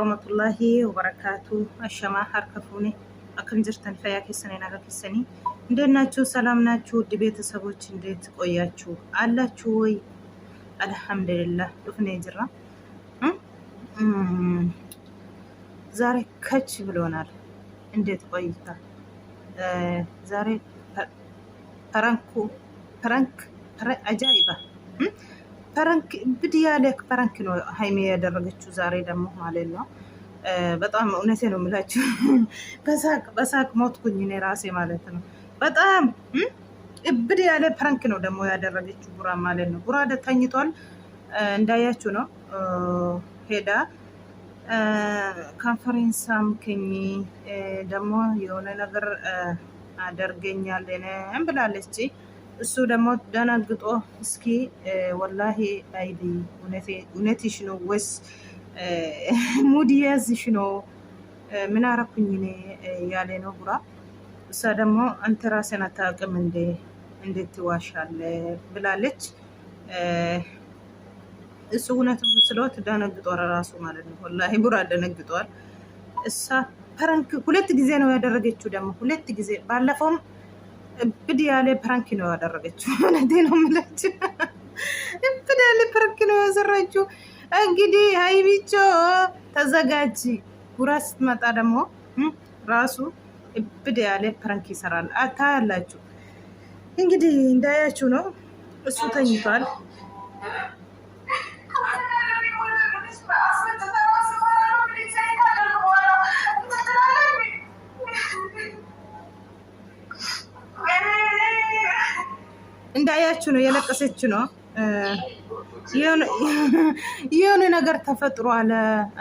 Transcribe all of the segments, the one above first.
warahmatullahi wabarakatuh. Ashama harkafuni akam jirtan fayyaa keessanii nagaa keessanii እንዴት ናችሁ? ሰላም ናችሁ? ውድ ቤተሰቦች እንዴት ቆያችሁ? አላችሁ ወይ? አልሐምዱሊላህ ዱፍኔ ጅራ ዛሬ ከች ብሎናል። እንዴት ቆይታ? ዛሬ ፕራንክ አጃይባ ፕራንክ ብዲያለክ ፕራንክ ነው ሃይሜ ያደረገችው ዛሬ ደግሞ ማለት ነው። በጣም እውነቴ ነው የምላችሁ በሳቅ ሞትኩኝ እኔ ራሴ ማለት ነው። በጣም እብድ ያለ ፕራንክ ነው ደግሞ ያደረገችው ቡራ ማለት ነው። ቡራ ተኝቷል እንዳያችሁ ነው። ሄዳ ኮንፈረንስም ከኝ ደግሞ የሆነ ነገር አደርገኛል ብላለች። እሱ ደግሞ ደነግጦ እስኪ ወላሂ አይዲ እውነትሽ ነው ወይስ ሙድ ያዝሽ ነው ምን አረኩኝ እኔ ያለ ነው ቡራ። እሷ ደግሞ አንተ ራስህን አታውቅም እንዴት ትዋሻለህ ብላለች። እሱ እውነቱን ስለወት ደነግጧል ራሱ ማለት ነው። ወላሂ ቡራ ደነግጧል። እሷ ፕራንክ ሁለት ጊዜ ነው ያደረገችው። ደግሞ ሁለት ጊዜ ባለፈውም እብድ ያለ ፕራንክ ነው ያደረገችው። እውነቴ ነው የምላችሁ እብድ ያለ ፕራንክ ነው ያሰራችው። እንግዲህ ሀይሚቾ ተዘጋጂ። ቡራ ስትመጣ ደግሞ ራሱ እብድ ያለ ፕራንክ ይሰራል። ታያላችሁ እንግዲህ እንዳያችሁ ነው። እሱ ተኝቷል። እንዳያችሁ ነው የለቀሰች ነው። የሆነ ነገር ተፈጥሯል።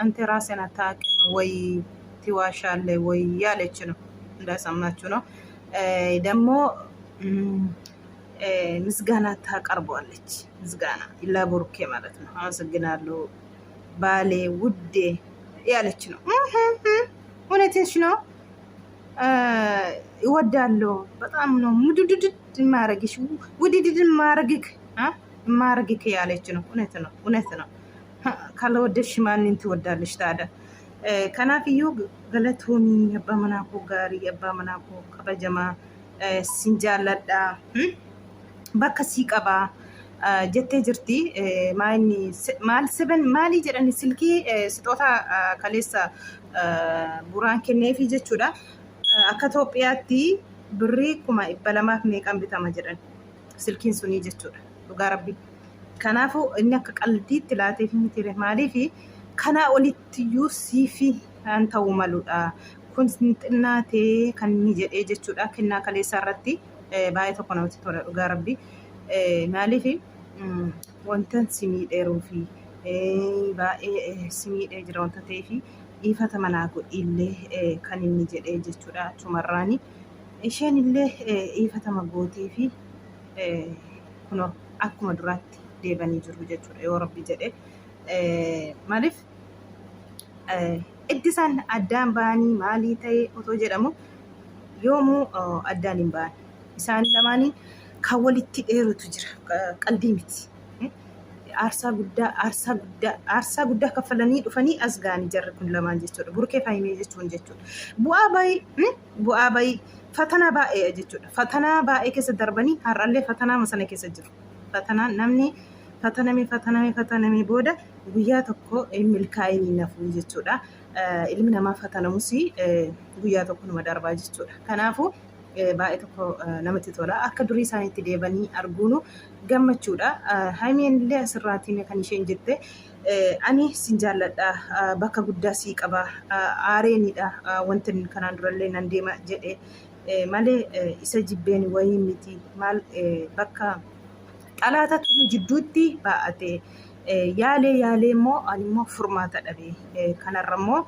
አንተ ራስህን አታውቅም ወይ ትዋሻለህ ወይ ያለች ነው። እንዳሰማችሁ ነው። ደግሞ ምስጋና ታቀርበዋለች። ምስጋና ለቡሩኬ ማለት ነው። አመሰግናለሁ ባሌ ውዴ ያለች ነው። እውነትሽ ነው። እወዳለሁ በጣም ነው ሙድድድ ማረግሽ ውድድድ ማረግክ ያለች ነው። እውነት ነው። ካልወደድሽ ማንን ትወዳለሽ ታዲያ? ከናፍዩ ገለቶሚ የባመናኮ ጋሪ የባመናኮ ከበጀማ ሲንጃለዳ በከሲ ቀባ ጀቴ ጅርቲ ማሊ ጀደኒ ስልኪ ስጦታ ከሌሳ ቡራን ከኔፊ ጀቹዳ akka Itoophiyaatti birrii 200 meeqan bitama jedhan silkiin sunii jechuudha. Dhugaa rabbi. Kanaafuu inni akka qalbiitti laateef miti maaliif kanaa olittiyuu siifi kan ta'u maludha. Kun xinnaatee kan inni jedhee jechuudha. Kennaa kaleessaa irratti baay'ee tokko namatti tola. Dhugaa rabbi. Maaliif wanta simiidheeruu fi baay'ee simiidhee jira wanta ta'eef ifata manaa godhillee kan inni jedhee jechuudha. Chumarraani isheen illee ifatama gootee fi kuno akkuma duraatti deebanii jiru jechuudha. Yoo rabbi jedhe maaliif iddisaan addaan ba'anii maalii ta'e otoo jedhamu yoomuu addaan hin ba'an. Isaan lamaanii kan walitti dheerutu jira. Qalbii miti. aarsaa guddaa kaffalanii dhufanii as ga'anii jarri kun lamaan jechuudha. Burkee faayimee jechuun jechuudha. Bu'aa bayii fatanaa baay'ee jechuudha. Fatanaa baay'ee keessa darbanii har'allee fatanaa sana keessa jiru. Fatanaan namni fatanamee booda guyyaa tokko milkaa'ee ni nafu jechuudha. Ilmi namaa fatanamus guyyaa tokko numa darbaa jechuudha. Kanaafuu baay'ee tokko namatti tola. Akka durii isaaniitti deebanii arguunu gammachuudha. Haimeen illee asirraatiin kan isheen jette ani sin jaalladha bakka guddaa sii qaba aareenidha wanti kanaan durallee nan deema jedhe malee isa jibbeen wayii miti maal bakka xalaata tunu jidduutti baa'ate yaalee immoo ani immoo furmaata dhabe kanarra immoo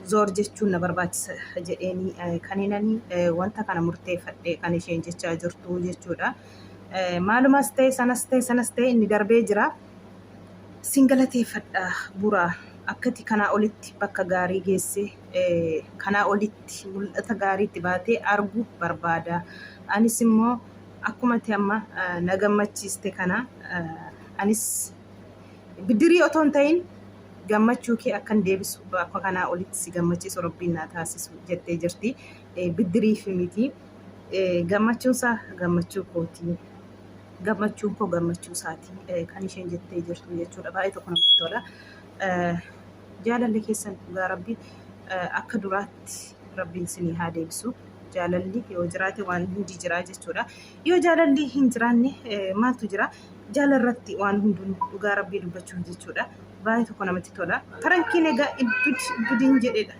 zoor jechuun na barbaachisa jedheeni kaninanii wanta kana murteeffadhe kan isheen jechaa jirtu jechuudha. Maalumaas ta'e sanas ta'e inni darbee jira. Singalateeffadha buraa akkati kanaa olitti bakka gaarii geesse kanaa olitti mul'ata gaariitti baatee arguu barbaada. Anis immoo akkumatti amma na gammachiiste kana anis bidirii otoo hin ta'in gammachuu kee akkan deebisu akka kanaa olitti si gammachiisu rabbiin naa taasisu jettee jirti. Biddiriif miti. Gammachuunsaa gammachuu kooti. Gammachuun koo gammachuu isaati kan isheen jettee jirtu jechuudha. Baay'ee tokko namatti tola. Jaalalli keessan dhugaa rabbi akka duraatti rabbiin isinii haa deebisu. Jaalalli yoo jiraate waan hundi jira jechuudha. Yoo jaalalli hin jiraanne maaltu jira? Jaalarratti waan hunduun dhugaa rabbii dubbachuu jechuudha. Baay'ee tokko namatti tola. Farankiin egaa ibbidiin jedhedha.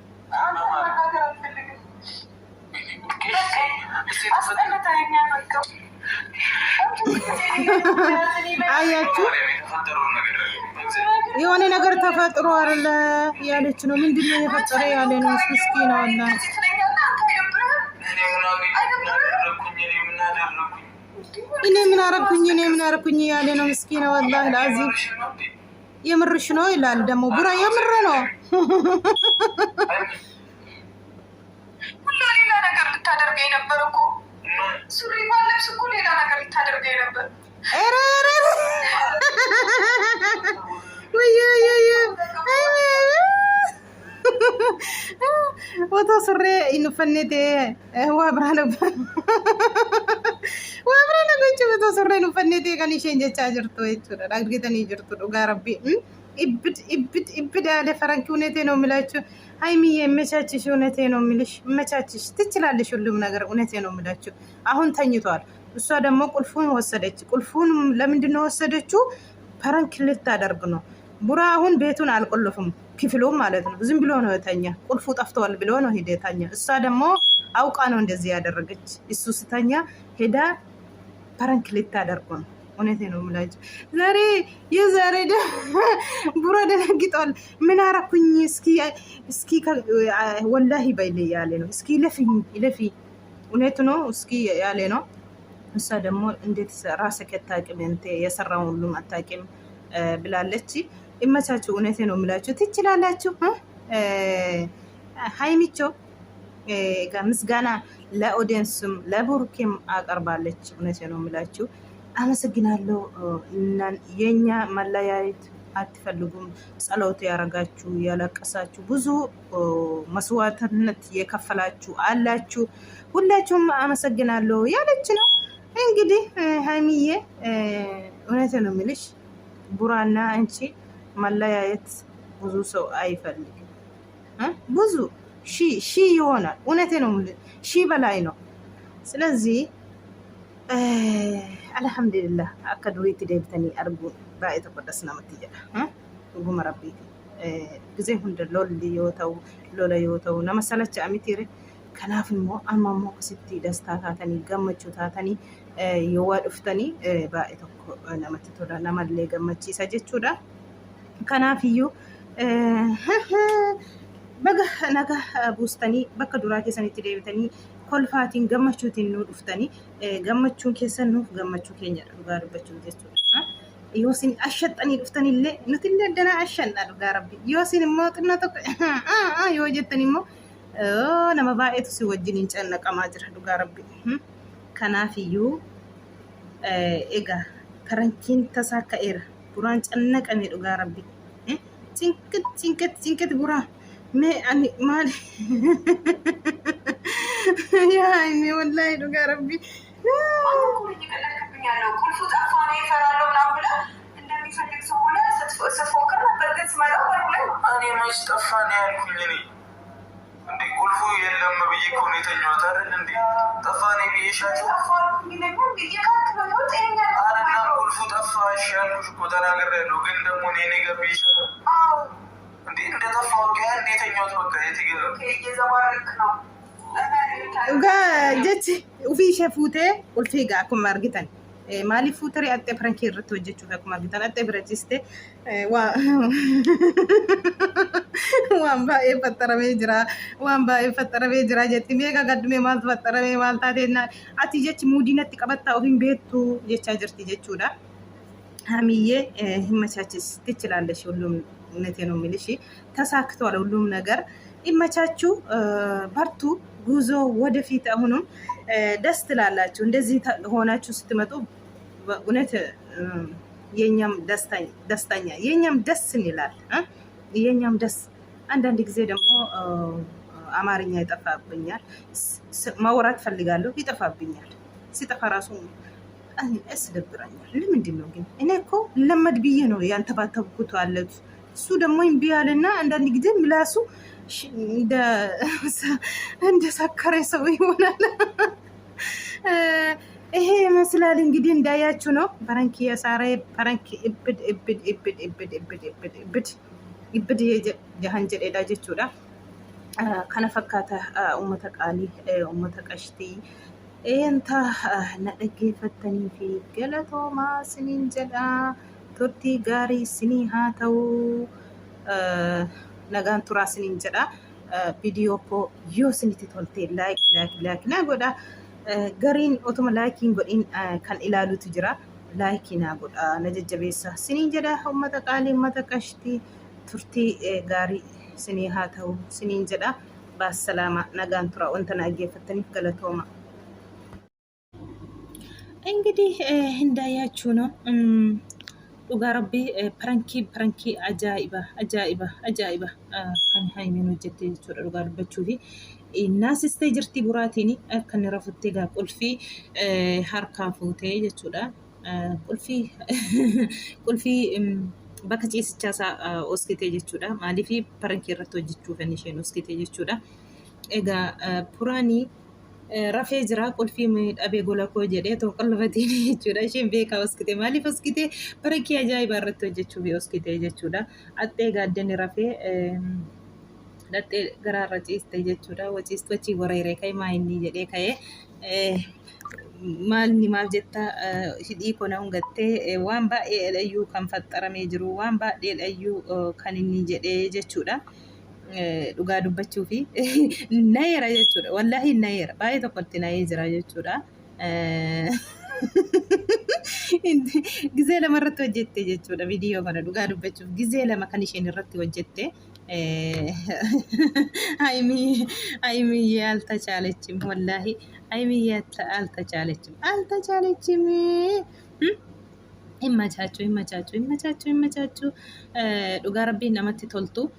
አያችሁ የሆነ ነገር ተፈጥሮ አይደለ ያለች ነው። ምንድነው የፈጠረ ያለ ነው። ምስኪን አላ እኔ ምን አረኩኝ ያለ ነው። ምስኪን ወላሂ ለአዚም የምርሽ ነው ይላል። ደግሞ ቡራ የምር ነው። ሁሉ ሌላ ነገር ልታደርገኝ ነበር እኮ ሱሪ ማለብስ እኮ ሌላ ነገር ልታደርገኝ ነበር። ወቶ ሱሬ ኢንፈኔቴ ዋብራነ ጎንጭ ወቶ ሱሬ ኢንፈኔቴ ከን ኢሼን ጀቻ ጅርቱ jechuudha dhaggitani jirtu dhugaa rabbi ibid ያለ ፈረንኪ እውነቴ ነው የምላችሁ። ሀይሚዬ መቻችሽ እውነቴ ነው የምልሽ። መቻችሽ ትችላለሽ ሁሉም ነገር እውነቴ ነው የምላችሁ። አሁን ተኝቷል። እሷ ደግሞ ቁልፉን ወሰደች። ቁልፉን ለምንድን ነው ወሰደችው? ፈረንኪ ልታደርግ ነው። ቡራ አሁን ቤቱን አልቆልፍም ክፍሉም ማለት ነው። ዝም ብሎ ነው የተኛ። ቁልፉ ጠፍቷል ብሎ ነው ሄደ የተኛ። እሷ ደግሞ አውቃ ነው እንደዚህ ያደረገች። እሱ ስተኛ ሄዳ ፈረንኪ ልታደርግ ነው። እውነቴ ነው የምላችሁ። የዛሬ ቡራ ደነግጧል። ምን አረኩኝ? እስኪ ወላሂ በይል ያለ ነው። እስኪ ለፊ እውነቱ ነው። እስኪ ያለ ነው። እሷ ደግሞ እንዴት ራስህ አታውቅም እንተ የሰራውን ሁሉም አታውቅም ብላለች። ይመቻችሁ። እውነቴ ነው የምላችሁ። ትችላላችሁ። ሀይሚቾ ምስጋና ለኦዲየንስም ለቡሩኬም አቀርባለች። እውነቴ ነው የምላችሁ። አመሰግናለሁ። የኛ መለያየት አትፈልጉም። ጸሎት ያረጋችሁ ያለቀሳችሁ ብዙ መስዋዕትነት የከፈላችሁ አላችሁ። ሁላችሁም አመሰግናለሁ ያለች ነው። እንግዲህ ሀይሚዬ እውነቴ ነው የምልሽ ቡራና አንቺ መለያየት ብዙ ሰው አይፈልግም። ብዙ ሺ ይሆናል። እውነቴ ነው የምልሽ ሺ በላይ ነው። ስለዚህ alhamdulillah akka duriitti deebitanii arguun baay'ee tokkodhas namatti jedha. Dhuguma rabbiiti. Gizee hunda lolli yoo ta'u lola yoo ta'u nama salacha mitiire. Kanaaf immoo amma immoo akkasitti dastaa taatanii gammachuu taatanii yoo waa dhuftanii baay'ee tokko namatti tola. Namallee gammachiisa jechuudha. Kanaaf iyyuu baga naga buustanii bakka duraa keessanitti deebitanii kolfaatiin gammachuutiin nu dhuftanii gammachuun keessan nuuf gammachuu keenyadha dhugaa dubbachuu jechuudha. Yoo isin ashaxanii dhuftanillee nuti illee danaa ashanna dhugaa rabbi. Yoo isin immoo xinnoo tokko yoo jettan immoo nama baay'eetu si wajjin cannaqamaa jira dhugaa rabbi. Kanaaf iyyuu egaa farankiin tasaa ka'eera. Buraan cannaqame dhugaa rabbi. Cinqet buraa. أني مالي يا عيني والله دوغا ربي jechi ufii ishee fuutee ulfii gaa akkuma argitan maaliif fuutee attee farankii irratti hojjechuuf akkuma argitan attee bira jiste waan baay'ee faxaramee jira jetti meeqa gaddumee maaltu faxaramee maal taateenna ati jechi muudinatti qabattaa ofiin beektu jechaa jirti jechuudha. Hamiyyee himachaachis ትችላለሽ ሁሉም እውነቴ ነው የምልሽ ተሳክቷል ሁሉም ነገር ይመቻችሁ በርቱ ጉዞ ወደፊት አሁንም ደስ ትላላችሁ እንደዚህ ሆናችሁ ስትመጡ እውነት የኛም ደስተኛ የኛም ደስ እንላል የኛም ደስ አንዳንድ ጊዜ ደግሞ አማርኛ ይጠፋብኛል። ማውራት ፈልጋለሁ ይጠፋብኛል። ሲጠፋ ራሱ ያስደብረኛል። ለምንድን ነው ግን? እኔ እኮ ለመድ ብዬ ነው ያንተባተብኩት አለት እሱ ደግሞ እምቢ አለና አንዳንድ ጊዜ ምላሱ እንደ ሰከረ ሰው ይሆናል። ይሄ ይመስላል እንግዲህ እንዳያችሁ ነው። በረንኪ የሳራ በረንኪ እብድ እብድ እብድ እብድ እብድ እብድ እብድ እብድ jahan jedhedha jechuudha. Kana fakkaata uummata qaalii uummata qashtii eenta na dhaggeeffattanii fi galatoomaa isiniin jedha. Turtii gaarii isinii haa ta'u nagaan turaa isiniin jedha. Viidiyoo koo yoo isinitti tolte laayik naa godha. Gariin otuma laayikiin godhin kan ilaalutu jira. Laayikii naa godha na jajjabeessa isiniin jedha. Uummata qaalii uummata qashtii turtii gaarii isinii haa ta'u isiniin jedha. Baasalaama nagaan tura wanta na dhaggeeffattaniif galatooma. እንግዲህ እንዳያችሁ ነው። dhugaa rabbii parankii ajaa'iba kan Haayimiin hojjette jechuudha. Dhugaa dubbachuu fi naasistee jirti buraatiin akka inni rafuttee gaa qulfii harkaa fuutee jechuudha. Qulfii bakka ciisichaasaa oskitee jechuudha. Maaliif parankii irratti hojjechuuf isheen oskitee jechuudha. Egaa puraanii rafee jira qulfii dhabee gola koo jedhee toqolfatiin jechuudha. Isheen beekaa oskite maaliif oskite parankii ajaa'ibaa irratti hojjechuuf oskite jechuudha. Axxee gaaddanii rafee dhaxxee garaarra ciiste jechuudha. Waciistu achi wareeree ka'e maayinni jedhee ka'ee maalni maaf jetta hidhii kona hungattee waan baay'eedhayyuu kan faxxaramee jiru waan baay'eedhayyuu kan inni jedhee jechuudha. Dhugaa dubbachuu fi nayeera jechuudha. Wallaahi nayeera baay'ee tokkotti nayee jira jechuudha. Gizee lama irratti hojjette jechuudha viidiyoo kana dhugaa dubbachuuf gizee lama kan isheen irratti hojjette. Haayimiyyee altachaalechim wallaahi haayimiyyee altachaalechim himmachaachuu dhugaa rabbiin namatti toltu.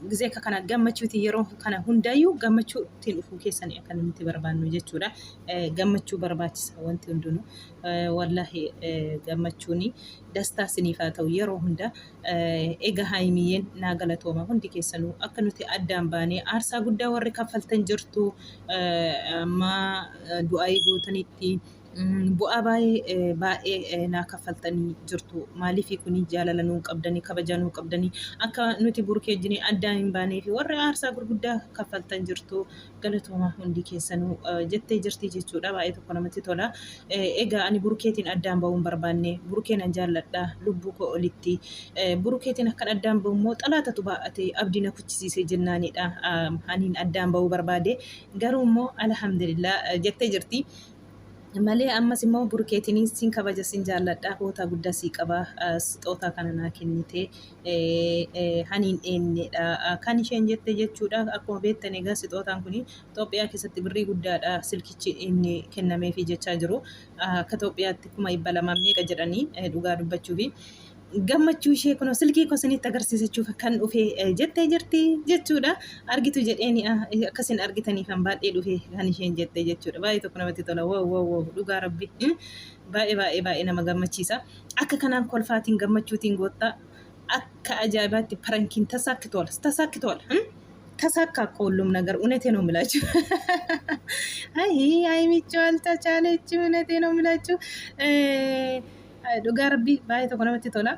Gizee akka kana gammachuuti yeroo kana hundaayyuu gammachuu ittiin dhufuu keessanii akka nuti barbaannu jechuudha. Gammachuu barbaachisa wanti hundinuu. Wallaahi gammachuuni dastaa isiniif haa ta'u yeroo hunda. Egaa Haayimiyyeen naa galatooma hundi keessanuu akka nuti addaan baanee aarsaa guddaa warri kaffaltan jirtu amma du'aa gootanitti. Bu'aa baay'ee naa kaffaltanii jirtu. Maaliif kun jaalala nuu qabdanii kabaja nuu qabdanii akka nuti burkee jinii addaan hin baanee fi warra aarsaa gurguddaa kaffaltan jirtu galatooma hundi keessanuu jettee jirti jechuudha. Baay'ee tokko namatti tola. Egaa ani burkeetiin addaan ba'uun barbaanne burkeen an jaalladha lubbuu koo olitti. Burkeetiin akkan addaan ba'u immoo xalaatatu baa'ate abdii na kuchisiisee jennaanidha. Aniin addaan ba'uu barbaade garuu immoo alhamdulillah jettee jirti. Malee ammas immoo burkeetiin sin kabaja sin jaalladha hoota guddaa sii qaba sixootaa kana naa kennite haniin eenyedha kan isheen jette jechuudha. Akkuma beektan egaa sixootaan kun Itoophiyaa keessatti birrii guddaadha silkichi inni kennameefi jechaa jiru. Akka Itoophiyaatti 200 meeqa jedhanii dhugaa dubbachuufi. Gammachuu ishee kun silkii kosanitti agarsiisachuuf kan dhufe jettee jirti jechuudha. Argitu jedheeni akkasin argitaniif kan baay'ee dhufe kan isheen jette jechuudha. Baay'ee tokko namatti tola. Wow dhugaa rabbi baay'ee nama gammachiisa. Akka kanaan kolfaatiin gammachuutiin goota akka ajaa'ibaatti parankiin tasaakitola. ተሳካ ሁሉም ነገር እውነቴ ነው የምላችሁ። Haayimichi altachaalechi እውነቴ ነው የምላችሁ። Dhugaa rabbii baay'ee tokko namatti tola.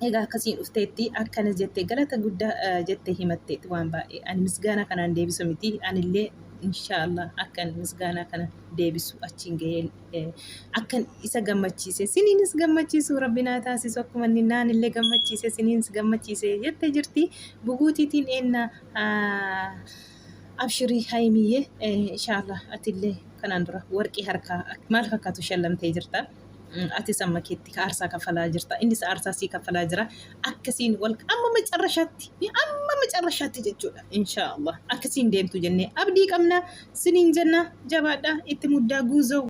Egaa akkasiin dhufteetti akkanas jettee galata guddaa jettee himatteetti waan baay'ee ani misgaana kanaan deebisu miti. Anillee inshaallah akkan misgaana kana deebisu achiin gahee akkan isa gammachiise siniinis gammachiisu rabbi naa taasisu akkuma inni naanillee gammachiise siniinis gammachiise jettee jirti. Buguutiitiin eenna abshirii Haayimiyyee inshaallah atillee kanaan dura warqii harkaa maal fakkaatu shallamtee jirta. Ati samma keetti aarsaa kaffalaa jirta. Innis aarsaa sii kaffalaa jira. Akkasiin amma macarrashaatti jechuudha. Inshaallah akkasiin deemtu jennee abdii qabna. Siniin jenna jabaadha itti muddaa guuzoo.